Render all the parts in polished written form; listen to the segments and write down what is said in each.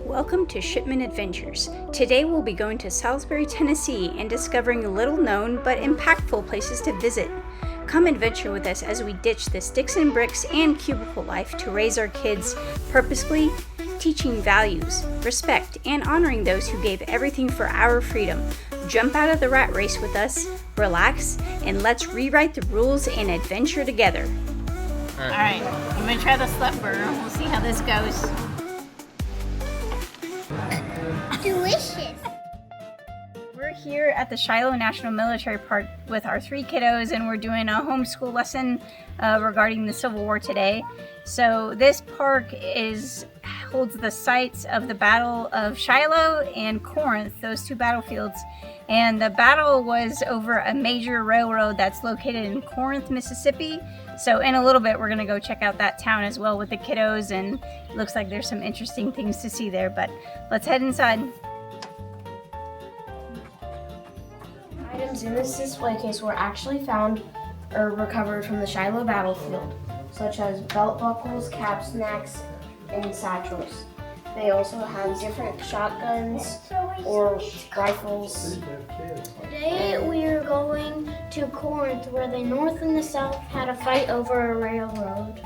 Welcome to Shipment Adventures. Today we'll be going to Saulsbury, Tennessee and discovering little known but impactful places to visit. Come adventure with us as we ditch the sticks and bricks and cubicle life to raise our kids purposefully, teaching values, respect, and honoring those who gave everything for our freedom. Jump out of the rat race with us, relax, and let's rewrite the rules and adventure together. Alright, I'm going to try the Slugburger. We'll see how this goes. Delicious. We're here at the Shiloh National Military Park with our 3 kiddos, and we're doing a homeschool lesson regarding the Civil War today. So this park holds the sites of the Battle of Shiloh and Corinth, those 2 battlefields. And the battle was over a major railroad that's located in Corinth, Mississippi. So in a little bit, we're gonna go check out that town as well with the kiddos, and it looks like there's some interesting things to see there, but let's head inside. Items in this display case were actually found or recovered from the Shiloh battlefield, such as belt buckles, cap snacks, and satchels. They also have different shotguns or rifles. Today we are going to Corinth, where the North and the South had a fight over a railroad.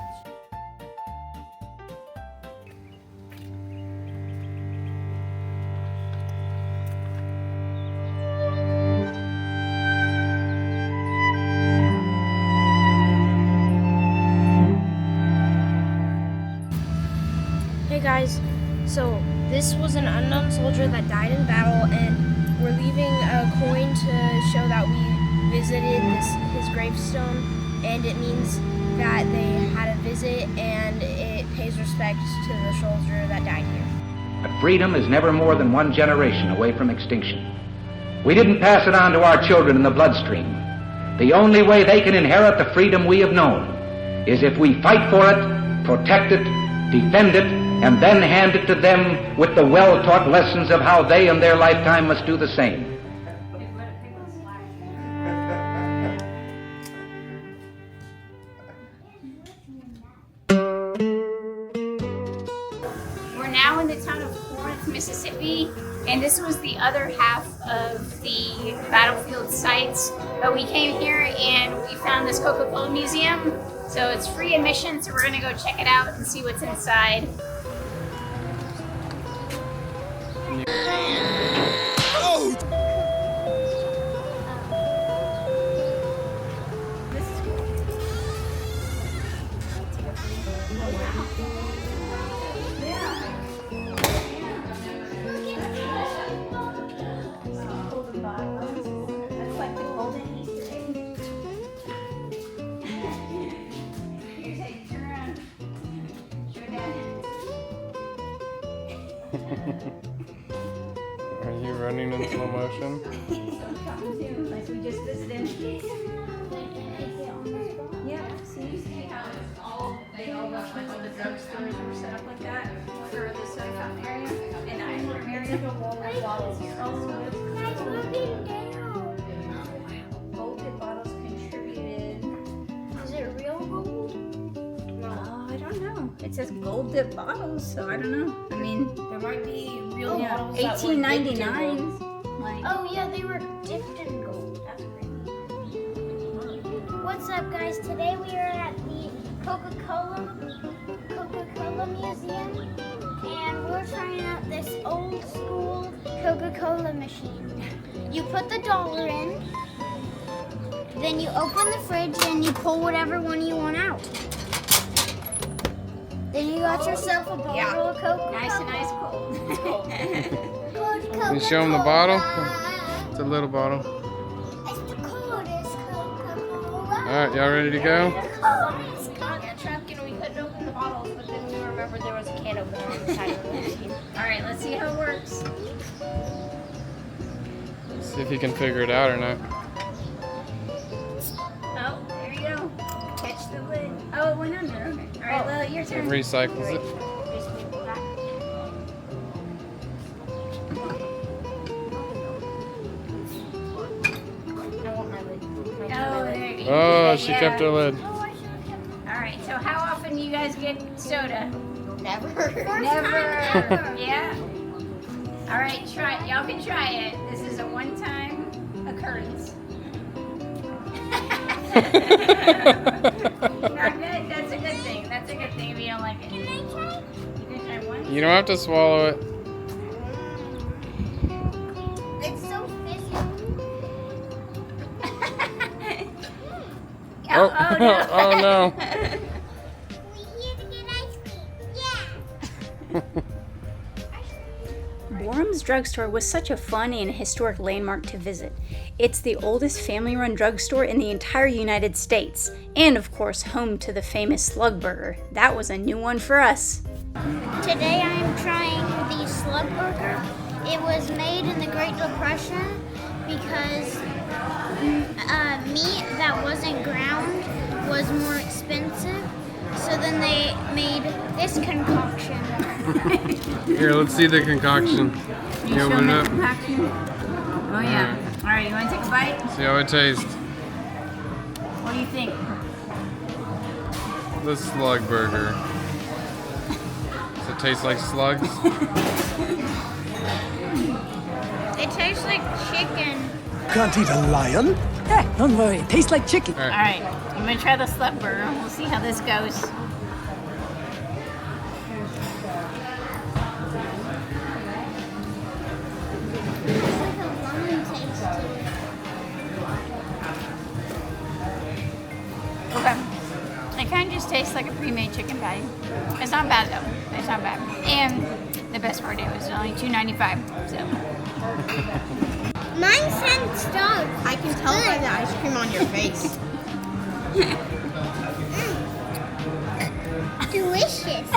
Hey guys. So this was an unknown soldier that died in battle, and we're leaving a coin to show that we visited his gravestone, and it means that they had a visit and it pays respect to the soldier that died here. But freedom is never more than 1 generation away from extinction. We didn't pass it on to our children in the bloodstream. The only way they can inherit the freedom we have known is if we fight for it, protect it, defend it, and then hand it to them with the well-taught lessons of how they in their lifetime must do the same. We're now in the town of Corinth, Mississippi, and this was the other half of the battlefield sites. But we came here and we found this Coca Cola Museum, so it's free admission, so we're gonna go check it out and see what's inside. Are you running in slow motion? Like we just visited. Yeah, see how they all look like all the drugstores were set up like that for the soda fountain area and the ice cream area. Gold bottles contributed. Is it real gold? I don't know. It says gold dip bottles, so I don't know. I mean, There might be real bottles. $18.99. Like, Oh yeah, they were dipped in gold. That's crazy. What's up, guys? Today we are at the Coca Cola Museum, and we're trying out this old school Coca-Cola machine. You put the dollar in, then you open the fridge and you pull whatever one you want out. Then you got yourself a bottle of Coca-Cola. nice and ice cold. You show them the bottle? It's a little bottle. It's the coldest Coca-Cola. Alright, y'all ready to go? Coldest On the truck, and we couldn't open the bottles, but then we remembered there was a can opener on the side of the machine. All right, let's see how it works. See if you can figure it out or not. Oh, there you go. Catch the lid. Oh, it went under. Okay. All right, well, your It turn. recycles it. Oh, there you go. Oh, she kept her lid. All right, so how often do you guys get soda? Never. Never. Yeah. All right, try it. Y'all can try it. This is a one-time occurrence. Not good? That's a good thing. That's a good thing if you don't like it. Can I try? You can try one? You don't have to swallow it. It's so fizzy. Oh, no. oh no. We're here to get ice cream. Yeah. Borham's Drugstore was such a fun and historic landmark to visit. It's the oldest family-run drugstore in the entire United States, and of course home to the famous Slugburger. That was a new one for us. Today I am trying the Slugburger. It was made in the Great Depression because meat that wasn't ground was more expensive. So then they made this concoction. Here, let's see the concoction. You open it up. Oh yeah. All right, you want to take a bite? See how it tastes. What do you think? The Slugburger. Does it taste like slugs? It tastes like chicken. Can't eat a lion? Eh, don't worry, it tastes like chicken. All All right. right, I'm gonna try the Slugburger. We'll see how this goes. It's like a lemon taste to it. Okay. It kind of just tastes like a pre-made chicken patty. It's not bad though. It's not bad. And the best part, it was only $2.95. So. Mine said stuck. I can tell by the ice cream on your face. Delicious.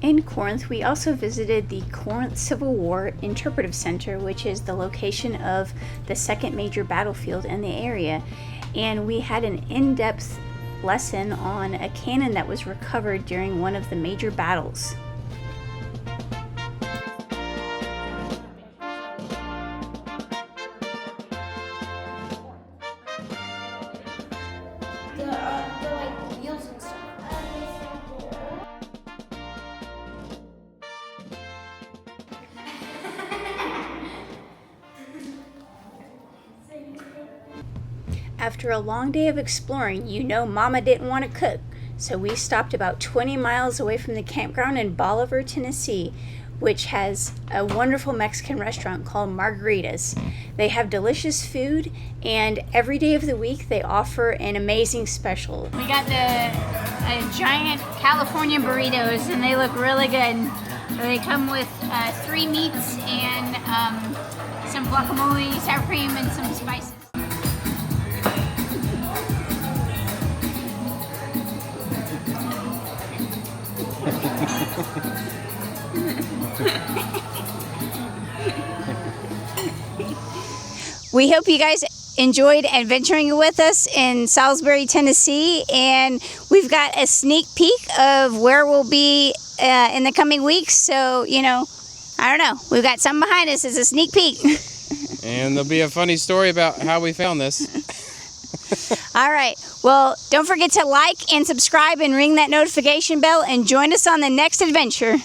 In Corinth, we also visited the Corinth Civil War Interpretive Center, which is the location of the second major battlefield in the area. And we had an in-depth lesson on a cannon that was recovered during one of the major battles. The like wheels and stuff. After a long day of exploring, you know Mama didn't want to cook, so we stopped about 20 miles away from the campground in Bolivar, Tennessee, which has a wonderful Mexican restaurant called Margaritas. They have delicious food, and every day of the week they offer an amazing special. We got the giant California burritos, and they look really good. They come with 3 meats and some guacamole, sour cream, and some spices. We hope you guys enjoyed adventuring with us in Saulsbury, Tennessee, and we've got a sneak peek of where we'll be in the coming weeks. So, you know, I don't know. We've got something behind us as a sneak peek. And there'll be a funny story about how we found this. All right. Well, don't forget to like and subscribe and ring that notification bell and join us on the next adventure.